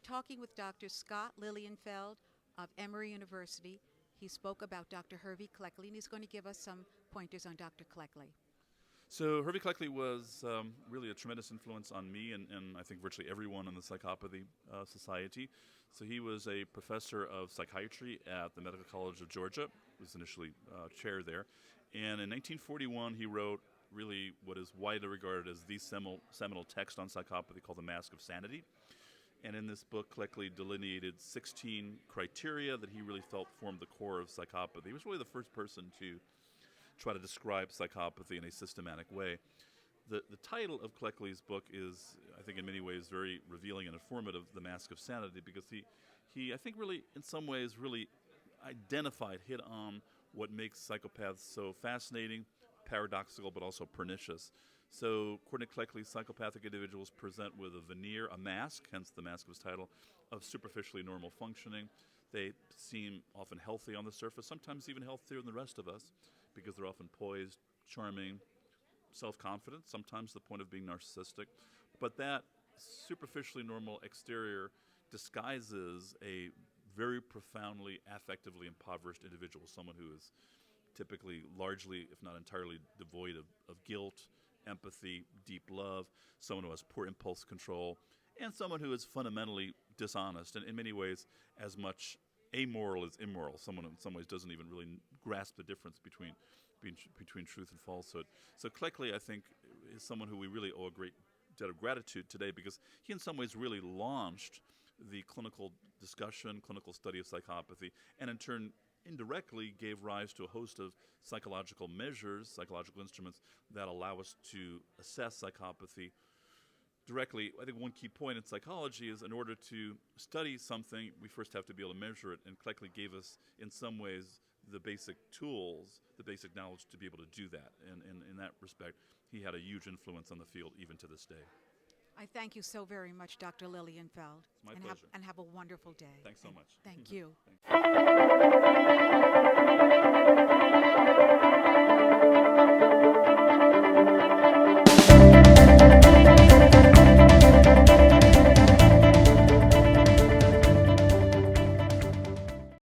talking with Dr. Scott Lilienfeld of Emory University. He spoke about Dr. Hervey Cleckley, and he's going to give us some pointers on Dr. Cleckley. So Hervey Cleckley was really a tremendous influence on me and I think virtually everyone in the Psychopathy Society. So he was a professor of psychiatry at the Medical College of Georgia, was initially chair there. And in 1941 he wrote really what is widely regarded as the seminal text on psychopathy called The Mask of Sanity. And in this book, Cleckley delineated 16 criteria that he really felt formed the core of psychopathy. He was really the first person to try to describe psychopathy in a systematic way. The title of Cleckley's book is, I think in many ways, very revealing and informative, The Mask of Sanity, because he I think really, in some ways, really hit on what makes psychopaths so fascinating, paradoxical, but also pernicious. So, according to Cleckley, psychopathic individuals present with a veneer, a mask, hence the mask of his title, of superficially normal functioning. They seem often healthy on the surface, sometimes even healthier than the rest of us, because they're often poised, charming, self-confident, sometimes to the point of being narcissistic. But that superficially normal exterior disguises a very profoundly affectively impoverished individual, someone who is typically largely, if not entirely, devoid of guilt, empathy, deep love, someone who has poor impulse control, and someone who is fundamentally dishonest, and in many ways as much amoral as immoral. Someone who in some ways doesn't even really grasp the difference between truth and falsehood. So Cleckley, I think, is someone who we really owe a great debt of gratitude today, because he in some ways really launched the clinical discussion, clinical study of psychopathy, and in turn indirectly gave rise to a host of psychological measures, psychological instruments that allow us to assess psychopathy directly. I think one key point in psychology is in order to study something, we first have to be able to measure it, and Cleckley gave us, in some ways, the basic tools, the basic knowledge to be able to do that. And in that respect, he had a huge influence on the field even to this day. I thank you so very much, Dr. Lilienfeld. It's my pleasure. And have a wonderful day. Thanks so much. Thank you. Thanks.